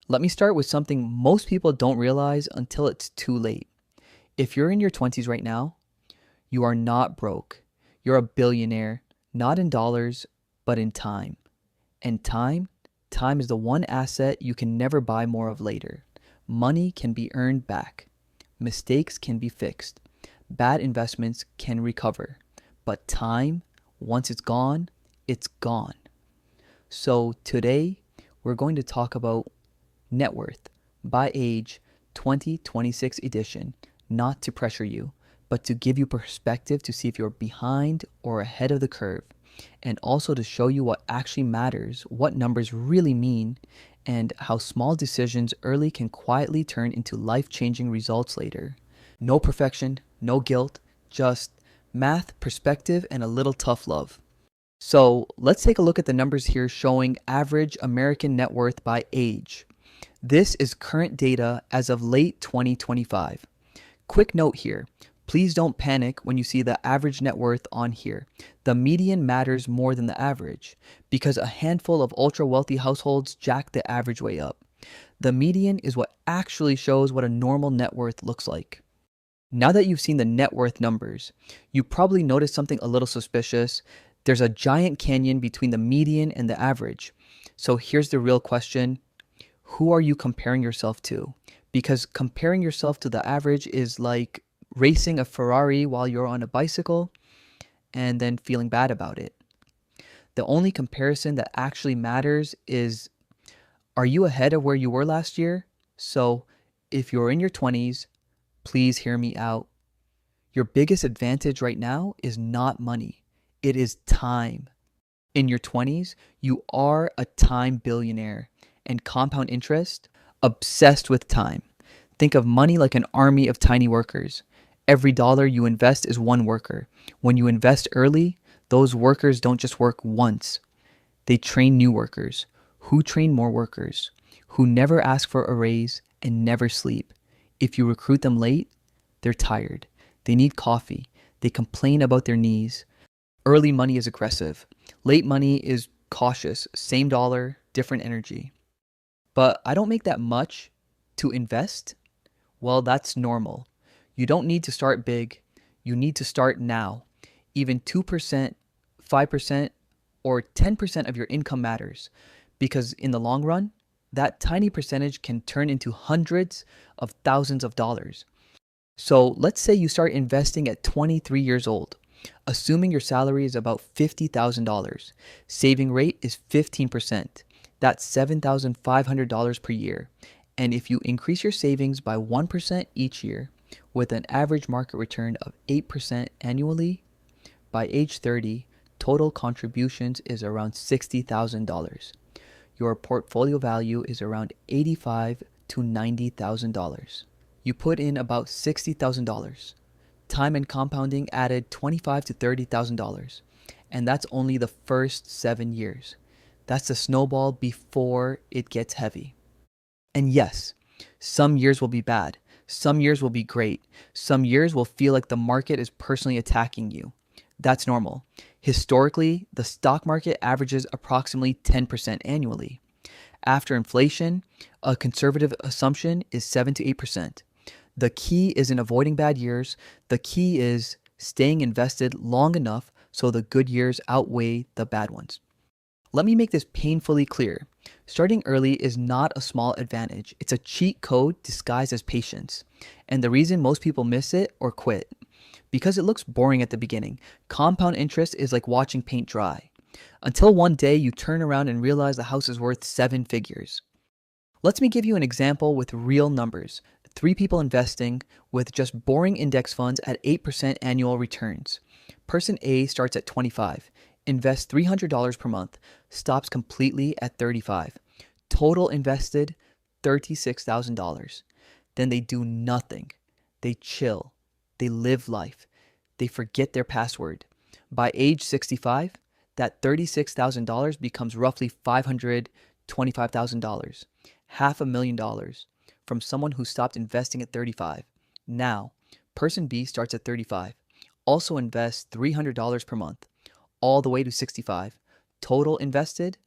Let me start with something most people don't realize until it's too late. If you're in your 20s right now, you are not broke. You're a billionaire, not in dollars, but in time. And time is the one asset you can never buy more of later. Money can be earned back. Mistakes can be fixed. Bad investments can recover. But time, once it's gone, it's gone. So today, we're going to talk about net worth by age 2026 edition, not to pressure you, but to give you perspective to see if you're behind or ahead of the curve, and also to show you what actually matters, what numbers really mean, and how small decisions early can quietly turn into life-changing results later. No perfection, no guilt, just math, perspective, and a little tough love. So let's take a look at the numbers here showing average American net worth by age. This is current data as of late 2025. Quick note here, please don't panic when you see the average net worth on here. The median matters more than the average because a handful of ultra wealthy households jack the average way up. The median is what actually shows what a normal net worth looks like. Now that you've seen the net worth numbers, you probably noticed something a little suspicious. There's a giant canyon between the median and the average. So here's the real question. Who are you comparing yourself to? Because comparing yourself to the average is like racing a Ferrari while you're on a bicycle and then feeling bad about it. The only comparison that actually matters is, are you ahead of where you were last year? So if you're in your 20s, please hear me out. Your biggest advantage right now is not money. It is time. In your 20s, you are a time billionaire, and compound interest, obsessed with time. Think of money like an army of tiny workers. Every dollar you invest is one worker. When you invest early, those workers don't just work once. They train new workers, who train more workers, who never ask for a raise and never sleep. If you recruit them late, they're tired. They need coffee. They complain about their knees. Early money is aggressive. Late money is cautious. Same dollar, different energy. But I don't make that much to invest. Well, that's normal. You don't need to start big. You need to start now. Even 2%, 5%, or 10% of your income matters because in the long run, that tiny percentage can turn into hundreds of thousands of dollars. So let's say you start investing at 23 years old. Assuming your salary is about $50,000, saving rate is 15%. That's $7,500 per year. And if you increase your savings by 1% each year, with an average market return of 8% annually, by age 30, total contributions is around $60,000. Your portfolio value is around $85,000 to $90,000. You put in about $60,000. Time and compounding added $25,000 to $30,000. And that's only the first 7 years. That's the snowball before it gets heavy. And yes, some years will be bad. Some years will be great. Some years will feel like the market is personally attacking you. That's normal. Historically, the stock market averages approximately 10% annually. After inflation, a conservative assumption is 7 to 8%. The key isn't avoiding bad years. The key is staying invested long enough so the good years outweigh the bad ones. Let me make this painfully clear. Starting early is not a small advantage. It's a cheat code disguised as patience. And the reason most people miss it or quit, because it looks boring at the beginning. Compound interest is like watching paint dry. Until one day you turn around and realize the house is worth 7 figures. Let me give you an example with real numbers. 3 people investing with just boring index funds at 8% annual returns. Person A starts at 25, invests $300 per month, stops completely at 35. Total invested $36,000. Then they do nothing. They chill. They live life. They forget their password. By age 65, that $36,000 becomes roughly $525,000, $500,000 from someone who stopped investing at 35. Now, person B starts at 35, also invests $300 per month, all the way to 65. Total invested,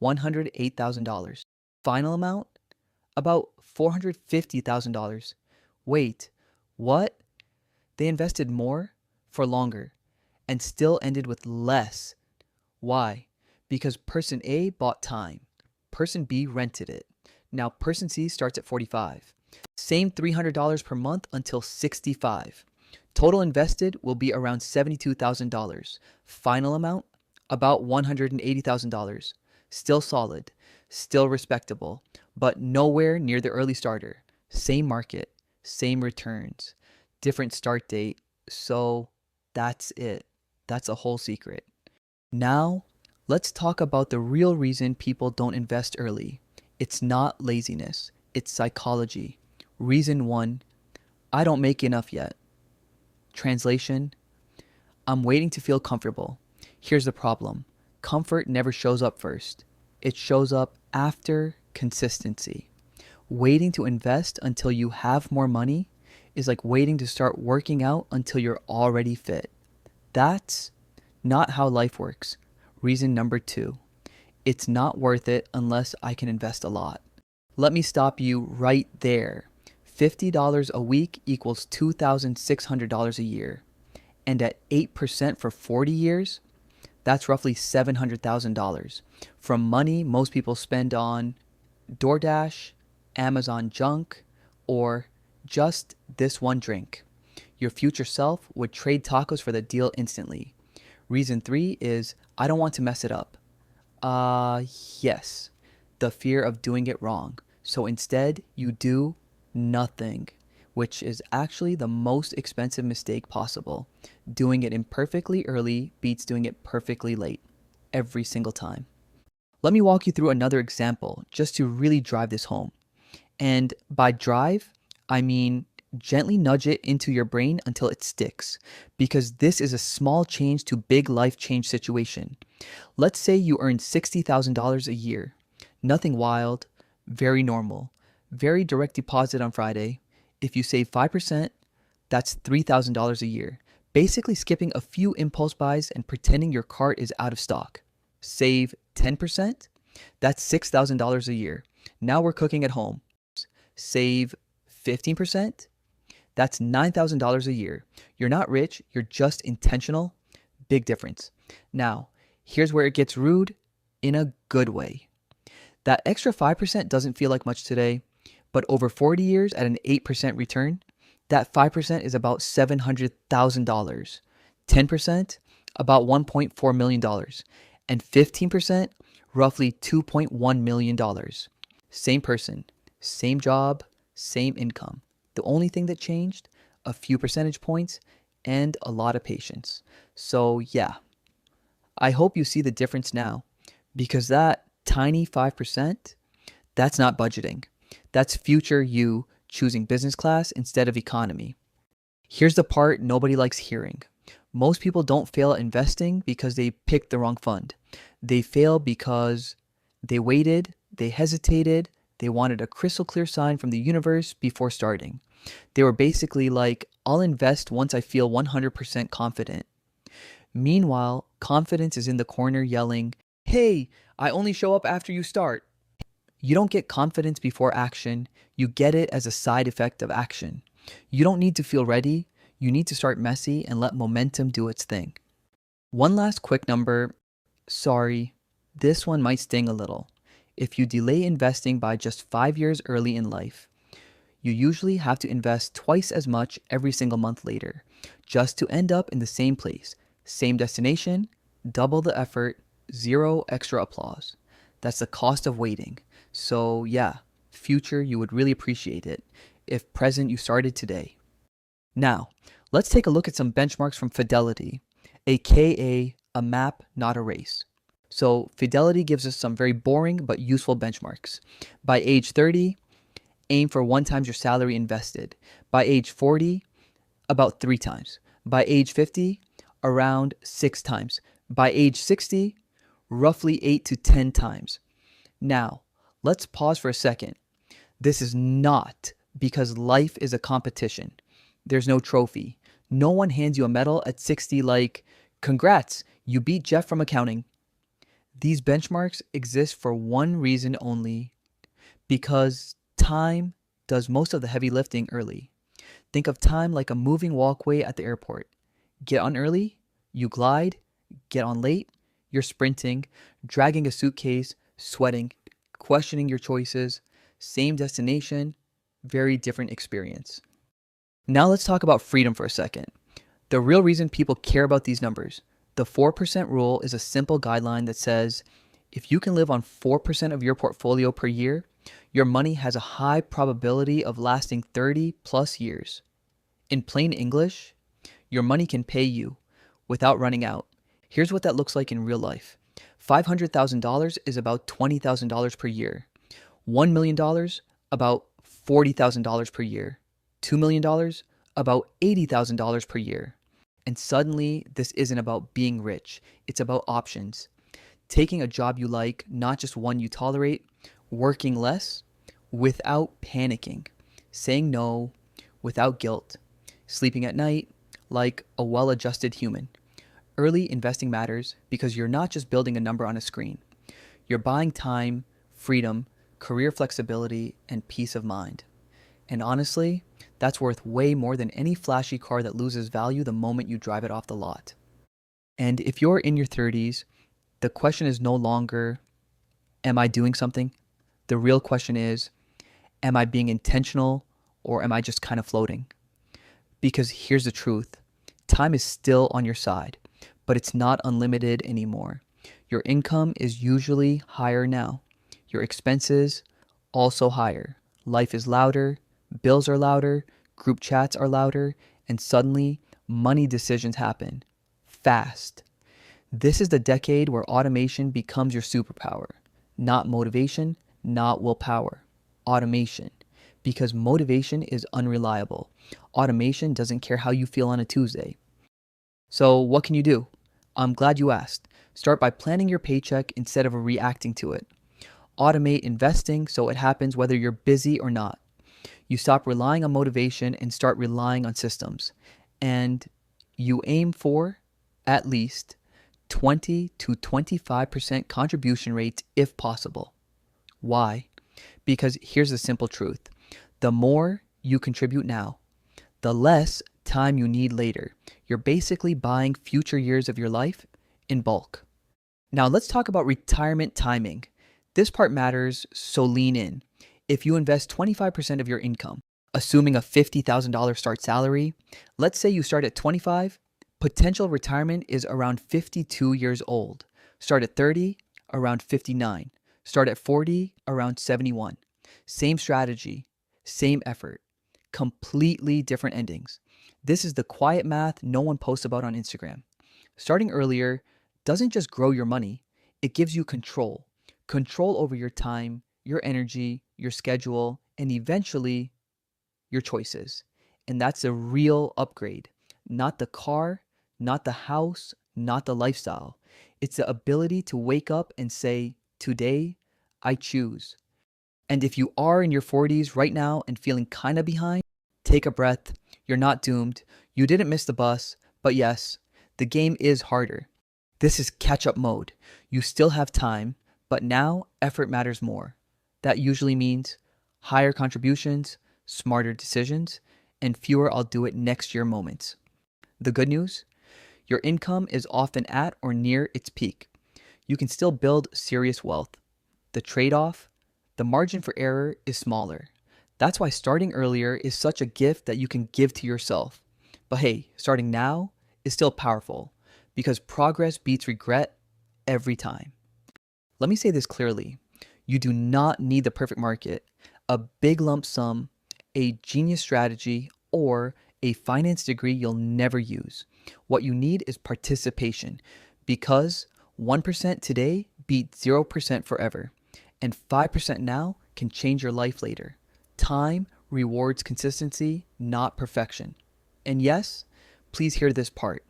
$108,000. Final amount, About $450,000. Wait, what? They invested more for longer and still ended with less. Why? Because person A bought time. Person B rented it. Now person C starts at 45. Same $300 per month until 65. Total invested will be around $72,000. Final amount about $180,000. Still solid, still respectable, but nowhere near the early starter. Same market, same returns, different start date. So that's it. That's a whole secret. Now, let's talk about the real reason people don't invest early. It's not laziness, it's psychology. Reason one, I don't make enough yet. Translation, I'm waiting to feel comfortable. Here's the problem, comfort never shows up first, it shows up after consistency. Waiting to invest until you have more money is like waiting to start working out until you're already fit. That's not how life works. Reason number two, it's not worth it unless I can invest a lot. Let me stop you right there. $50 a week equals $2,600 a year. And at 8% for 40 years, that's roughly $700,000 from money most people spend on DoorDash, Amazon junk, or just this one drink. Your future self would trade tacos for the deal instantly. Reason three is I don't want to mess it up. Yes, the fear of doing it wrong. So instead, you do nothing, which is actually the most expensive mistake possible. Doing it imperfectly early beats doing it perfectly late, every single time. Let me walk you through another example just to really drive this home. And by drive, I mean gently nudge it into your brain until it sticks, because this is a small change to big life change situation. Let's say you earn $60,000 a year. Nothing wild, very normal, very direct deposit on Friday. If you save 5%, that's $3,000 a year. Basically skipping a few impulse buys and pretending your cart is out of stock. Save 10%, that's $6,000 a year. Now we're cooking at home. Save 15%, that's $9,000 a year. You're not rich, you're just intentional. Big difference. Now, here's where it gets rude in a good way. That extra 5% doesn't feel like much today, but over 40 years at an 8% return, that 5% is about $700,000. 10%, about $1.4 million. And 15%, roughly $2.1 million. Same person, same job, same income. The only thing that changed, a few percentage points and a lot of patience. So yeah, I hope you see the difference now, because that tiny 5%, that's not budgeting. That's future you choosing business class instead of economy. Here's the part nobody likes hearing. Most people don't fail at investing because they picked the wrong fund. They fail because they waited, they hesitated, they wanted a crystal clear sign from the universe before starting. They were basically like, I'll invest once I feel 100% confident. Meanwhile, confidence is in the corner yelling, hey, I only show up after you start. You don't get confidence before action, you get it as a side effect of action. You don't need to feel ready, you need to start messy and let momentum do its thing. One last quick number. Sorry, this one might sting a little. If you delay investing by just 5 years early in life, you usually have to invest twice as much every single month later, just to end up in the same place, same destination, double the effort, zero extra applause. That's the cost of waiting. So yeah, future, you would really appreciate it if present you started today. Now, let's take a look at some benchmarks from Fidelity, aka a map, not a race. So Fidelity gives us some very boring but useful benchmarks. By age 30, aim for 1 times your salary invested. By age 40, about 3 times. By age 50, around 6 times. By age 60, roughly 8 to 10 times. Now, let's pause for a second. This is not because life is a competition. There's no trophy. No one hands you a medal at 60 like, congrats, you beat Jeff from accounting. These benchmarks exist for one reason only, because time does most of the heavy lifting early. Think of time like a moving walkway at the airport. Get on early, you glide. Get on late, you're sprinting, dragging a suitcase, sweating, questioning your choices. Same destination, very different experience. Now let's talk about freedom for a second. The real reason people care about these numbers. The 4% rule is a simple guideline that says if you can live on 4% of your portfolio per year, your money has a high probability of lasting 30 plus years. In plain English, your money can pay you without running out. Here's what that looks like in real life. $500,000 is about $20,000 per year. $1 million, about $40,000 per year. $2 million, about $80,000 per year. And suddenly, this isn't about being rich. It's about options. Taking a job you like, not just one you tolerate. Working less without panicking. Saying no without guilt. Sleeping at night like a well-adjusted human. Early investing matters because you're not just building a number on a screen. You're buying time, freedom, career flexibility, and peace of mind. And honestly, that's worth way more than any flashy car that loses value the moment you drive it off the lot. And if you're in your 30s, the question is no longer, am I doing something? The real question is, am I being intentional or am I just kind of floating? Because here's the truth. Time is still on your side, but it's not unlimited anymore. Your income is usually higher now. Your expenses also higher. Life is louder, bills are louder, group chats are louder, and suddenly money decisions happen. Fast. This is the decade where automation becomes your superpower. Not motivation, not willpower. Automation. Because motivation is unreliable. Automation doesn't care how you feel on a Tuesday. So what can you do? I'm glad you asked. Start by planning your paycheck instead of reacting to it. Automate investing so it happens whether you're busy or not. You stop relying on motivation and start relying on systems. And you aim for at least 20 to 25% contribution rates if possible. Why? Because here's the simple truth. The more you contribute now, the less time you need later. You're basically buying future years of your life in bulk. Now let's talk about retirement timing. This part matters, so lean in. If you invest 25% of your income, assuming a $50,000 start salary, let's say you start at 25, potential retirement is around 52 years old. Start at 30, around 59. Start at 40, around 71. Same strategy, same effort, completely different endings. This is the quiet math no one posts about on Instagram. Starting earlier doesn't just grow your money, it gives you control. Control over your time, your energy, your schedule, and eventually your choices. And that's a real upgrade. Not the car, not the house, not the lifestyle. It's the ability to wake up and say, today, I choose. And if you are in your 40s right now and feeling kind of behind, take a breath. You're not doomed. You didn't miss the bus, but yes, the game is harder. This is catch-up mode. You still have time, but now effort matters more. That usually means higher contributions, smarter decisions, and fewer I'll do it next year moments. The good news? Your income is often at or near its peak. You can still build serious wealth. The trade-off? The margin for error is smaller. That's why starting earlier is such a gift that you can give to yourself. But hey, starting now is still powerful because progress beats regret every time. Let me say this clearly. You do not need the perfect market, a big lump sum, a genius strategy, or a finance degree you'll never use. What you need is participation because 1% today beats 0% forever, and 5% now can change your life later. Time rewards consistency, not perfection. And yes, please hear this part.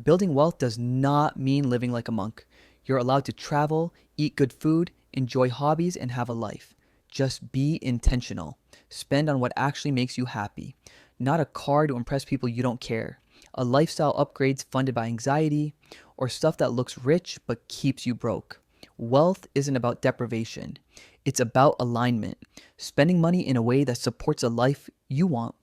Building wealth does not mean living like a monk. You're allowed to travel, eat good food, enjoy hobbies, and have a life. Just be intentional. Spend on what actually makes you happy. Not a car to impress people you don't care. A lifestyle upgrades funded by anxiety, or stuff that looks rich but keeps you broke. Wealth isn't about deprivation. It's about alignment, spending money in a way that supports a life you want,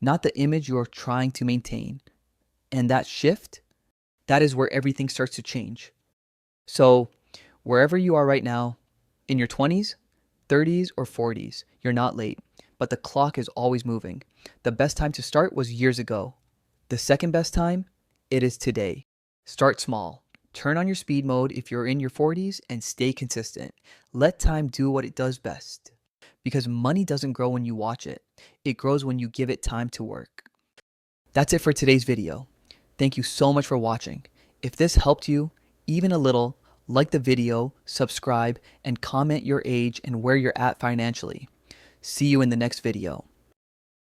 not the image you're trying to maintain. And that shift, that is where everything starts to change. So, wherever you are right now, in your 20s, 30s, or 40s, you're not late, but the clock is always moving. The best time to start was years ago. The second best time, it is today. Start small. Turn on your speed mode if you're in your 40s and stay consistent. Let time do what it does best. Because money doesn't grow when you watch it, it grows when you give it time to work. That's it for today's video. Thank you so much for watching. If this helped you, even a little, like the video, subscribe, and comment your age and where you're at financially. See you in the next video.